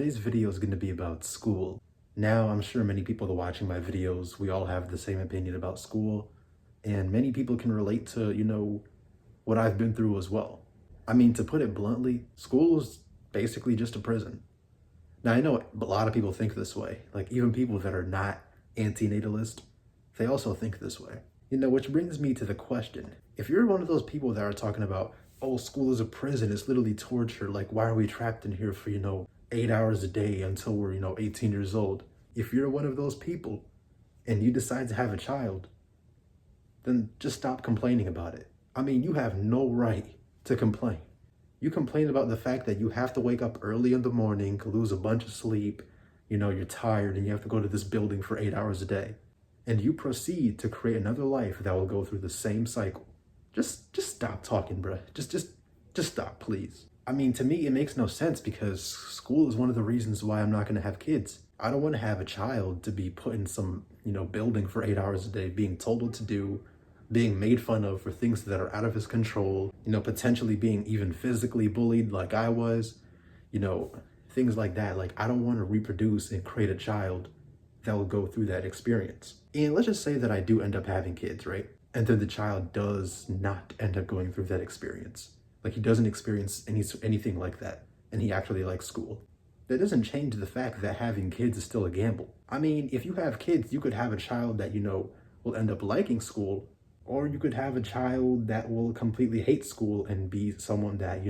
today's video is going to be about school. Now, I'm sure many people that are watching my videos, we all have the same opinion about school, and many people can relate to, what I've been through as well. I mean, to put it bluntly, school is basically just a prison. Now, I know a lot of people think this way, like even people that are not antinatalist, they also think this way. Which brings me to the question, if you're one of those people that are talking about, oh, school is a prison, it's literally torture, like why are we trapped in here for, 8 hours a day until we're, 18 years old? If you're one of those people and you decide to have a child, then just stop complaining about it. I mean, you have no right to complain. You complain about the fact that you have to wake up early in the morning, lose a bunch of sleep, you're tired and you have to go to this building for 8 hours a day. And you proceed to create another life that will go through the same cycle. Just stop talking, bruh. Just stop, please. I mean, to me, it makes no sense because school is one of the reasons why I'm not going to have kids. I don't want to have a child to be put in some, building for 8 hours a day, being told what to do, being made fun of for things that are out of his control, potentially being even physically bullied like I was, things like that. Like, I don't want to reproduce and create a child that will go through that experience. And let's just say that I do end up having kids, right? And then the child does not end up going through that experience. Like, he doesn't experience anything like that, and he actually likes school. That doesn't change the fact that having kids is still a gamble. I mean, if you have kids, you could have a child that, will end up liking school, or you could have a child that will completely hate school and be someone that,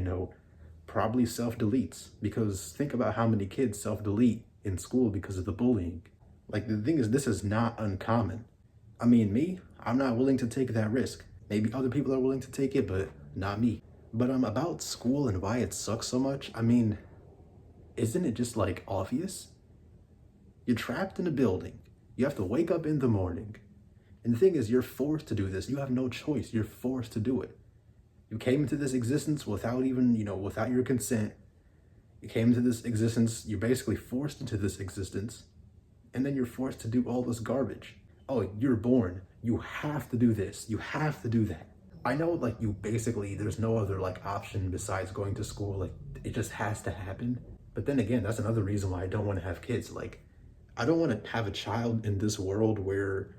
probably self-deletes. Because think about how many kids self-delete in school because of the bullying. Like, the thing is, this is not uncommon. I mean, me, I'm not willing to take that risk. Maybe other people are willing to take it, but not me. But about school and why it sucks so much, I mean, isn't it just like obvious? You're trapped in a building. You have to wake up in the morning. And the thing is, you're forced to do this. You have no choice. You're forced to do it. You came into this existence without even, without your consent. You came into this existence, you're basically forced into this existence. And then you're forced to do all this garbage. Oh, you're born. You have to do this. You have to do that. I know, like, you basically, there's no other, like, option besides going to school. Like, it just has to happen. But then again, that's another reason why I don't want to have kids. Like, I don't want to have a child in this world where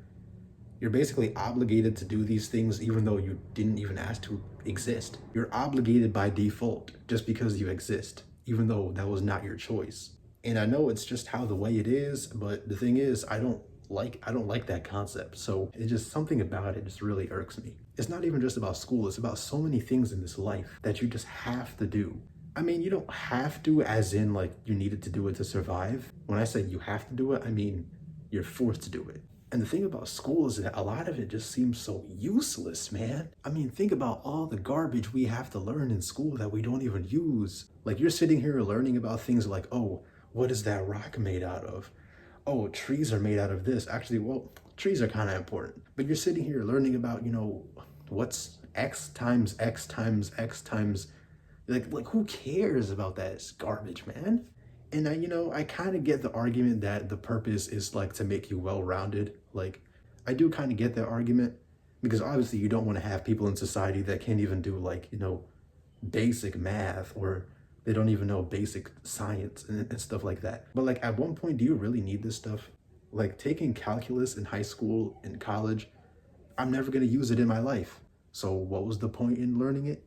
you're basically obligated to do these things even though you didn't even ask to exist. You're obligated by default just because you exist, even though that was not your choice. And I know it's just how the way it is, but the thing is, I don't like that concept. So it's just something about it just really irks me. It's not even just about school, it's about so many things in this life that you just have to do. I mean, you don't have to as in like you needed to do it to survive. When I say you have to do it, I mean you're forced to do it. And the thing about school is that a lot of it just seems so useless, man. I mean, think about all the garbage we have to learn in school that we don't even use. Like, you're sitting here learning about things like, oh, what is that rock made out of? Oh, trees are made out of this. Actually, well, trees are kind of important. But you're sitting here learning about, what's X times X times X times, like who cares about that? It's garbage, man. And I kind of get the argument that the purpose is like to make you well-rounded. Like, I do kind of get that argument because obviously you don't want to have people in society that can't even do like, basic math, or they don't even know basic science and stuff like that. But like, at one point, do you really need this stuff? Like, taking calculus in high school and college, I'm never going to use it in my life. So what was the point in learning it?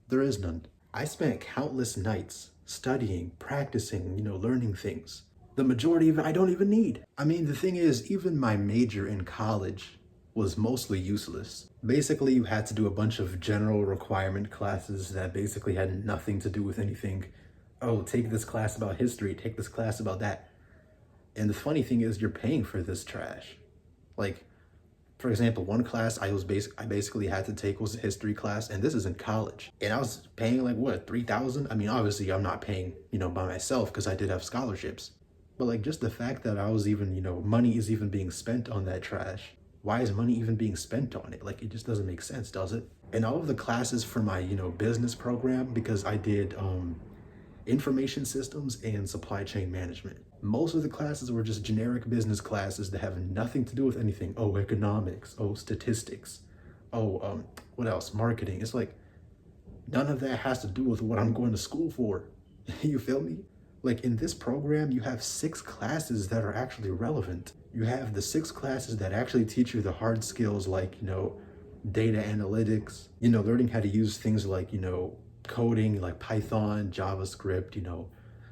There is none. I spent countless nights studying, practicing, learning things. The majority of it I don't even need. I mean, the thing is, even my major in college was mostly useless. Basically, you had to do a bunch of general requirement classes that basically had nothing to do with anything. Oh, take this class about history, take this class about that. And the funny thing is, you're paying for this trash. Like, for example, one class I basically had to take was a history class, and this is in college. And I was paying like, what, $3,000? I mean, obviously I'm not paying, by myself because I did have scholarships. But like, just the fact that I was even, money is even being spent on that trash. Why is money even being spent on it? Like, it just doesn't make sense, does it? And all of the classes for my, business program, because I did information systems and supply chain management. Most of the classes were just generic business classes that have nothing to do with anything. Oh, economics. Oh, statistics. Oh, what else? Marketing. It's like, none of that has to do with what I'm going to school for. You feel me? Like in this program, you have 6 classes that are actually relevant. You have the 6 classes that actually teach you the hard skills like, data analytics, learning how to use things like, coding like Python, JavaScript,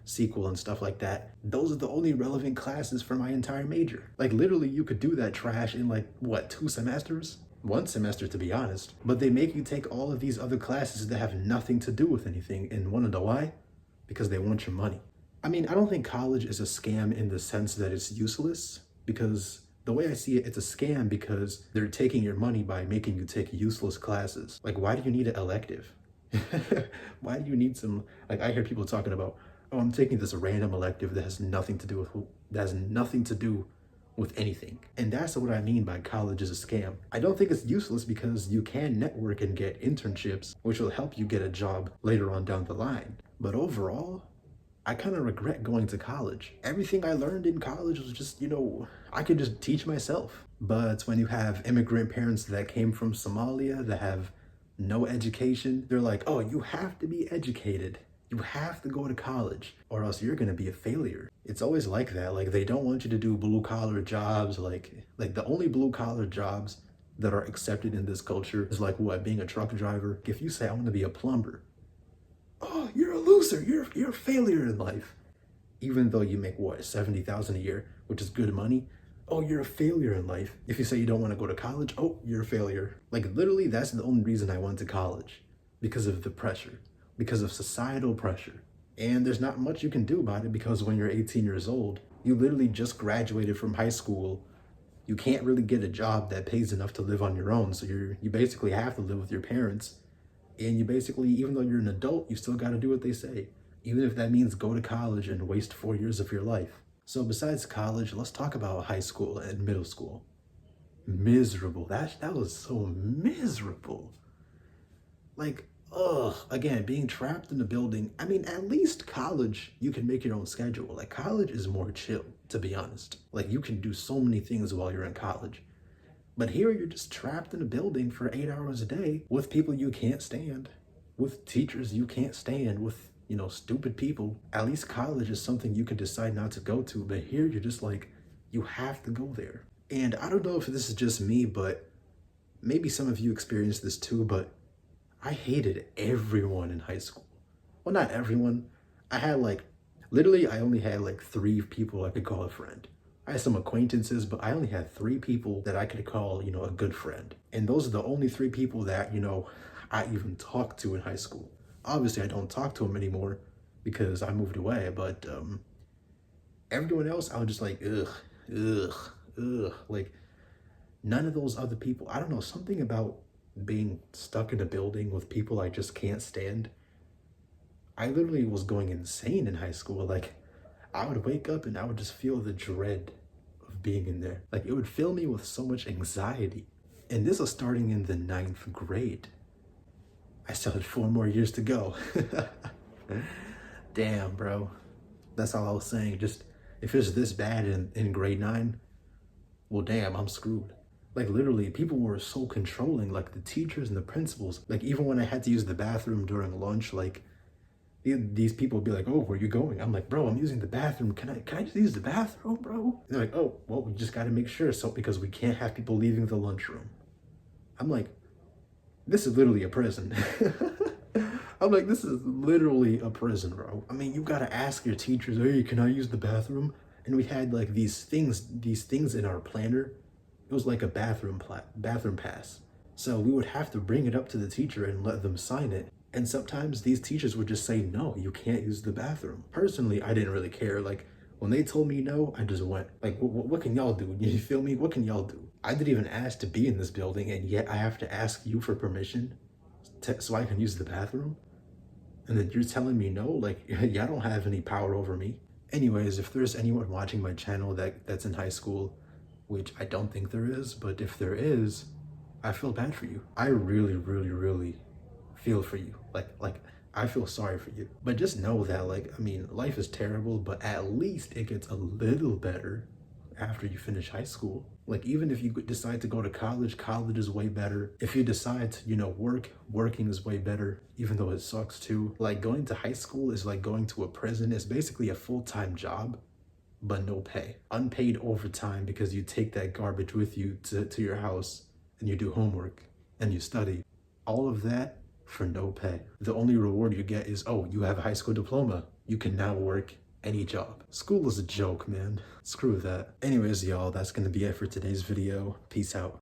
SQL and stuff like that. Those are the only relevant classes for my entire major. Like literally you could do that trash in like what, 2 semesters? 1 semester to be honest. But they make you take all of these other classes that have nothing to do with anything. And wanna know why? Because they want your money. I mean, I don't think college is a scam in the sense that it's useless, because the way I see it, it's a scam because they're taking your money by making you take useless classes. Like, why do you need an elective? Why do you need some, like, I hear people talking about, oh, I'm taking this random elective that has nothing to do with anything. And that's what I mean by college is a scam. I don't think it's useless because you can network and get internships, which will help you get a job later on down the line. But overall, I kind of regret going to college. Everything I learned in college was just, I could just teach myself. But when you have immigrant parents that came from Somalia that have no education, they're like, oh, you have to be educated. You have to go to college or else you're going to be a failure. It's always like that. Like they don't want you to do blue collar jobs. Like the only blue collar jobs that are accepted in this culture is like what, being a truck driver. If you say I want to be a plumber, oh, you're a loser. You're a failure in life. Even though you make what, 70,000 a year, which is good money. Oh, you're a failure in life. If you say you don't want to go to college, oh, you're a failure. Like literally that's the only reason I went to college, because of the pressure, because of societal pressure. And there's not much you can do about it because when you're 18 years old, you literally just graduated from high school. You can't really get a job that pays enough to live on your own. So you basically have to live with your parents. And you basically, even though you're an adult, you still got to do what they say. Even if that means go to college and waste 4 years of your life. So besides college, let's talk about high school and middle school. Miserable. That was so miserable. Like, again, being trapped in a building. I mean, at least college, you can make your own schedule. Like college is more chill, to be honest. Like you can do so many things while you're in college. But here you're just trapped in a building for 8 hours a day with people you can't stand, with teachers you can't stand, with, stupid people. At least college is something you can decide not to go to. But here you're just like, you have to go there. And I don't know if this is just me, but maybe some of you experienced this too, but I hated everyone in high school. Well, not everyone. I had I only had 3 people I could call a friend. I had some acquaintances, but I only had 3 people that I could call, a good friend. And those are the only 3 people that, I even talked to in high school. Obviously, I don't talk to them anymore because I moved away, but everyone else, I was just like, ugh. Like, none of those other people, I don't know, something about being stuck in a building with people I just can't stand. I literally was going insane in high school. Like, I would wake up and I would just feel the dread of being in there. Like, it would fill me with so much anxiety. And this was starting in the 9th grade. I still had 4 more years to go. Damn, bro. That's all I was saying. Just, if it's this bad in grade 9, well, damn, I'm screwed. Like, literally, people were so controlling, like the teachers and the principals. Like, even when I had to use the bathroom during lunch, like, these people would be like, oh, where are you going? I'm like, bro, I'm using the bathroom. Can I just use the bathroom, bro? And they're like, oh, well, we just got to make sure. So, because we can't have people leaving the lunchroom. I'm like, this is literally a prison. I'm like, this is literally a prison, bro. I mean, you got to ask your teachers, hey, can I use the bathroom? And we had like these things in our planner. It was like a bathroom pass. So we would have to bring it up to the teacher and let them sign it. And sometimes these teachers would just say, no, you can't use the bathroom. Personally, I didn't really care. Like, when they told me no, I just went. Like, what can y'all do? You feel me? What can y'all do? I didn't even ask to be in this building, and yet I have to ask you for permission so I can use the bathroom? And then you're telling me no? Like, y'all don't have any power over me. Anyways, if there's anyone watching my channel that's in high school, which I don't think there is, but if there is, I feel bad for you. I really, really, really feel for you. Like I feel sorry for you. But just know that, like, I mean, life is terrible, but at least it gets a little better. after you finish high school. Like, even if you decide to go to college, college is way better. If you decide to, working is way better, even though it sucks too. Like, going to high school is like going to a prison. It's basically a full-time job, but no pay. Unpaid overtime because you take that garbage with you to your house and you do homework and you study. All of that for no pay. The only reward you get is, oh, you have a high school diploma. You can now work any job. School is a joke, man. Screw that. Anyways, y'all, that's gonna be it for today's video. Peace out.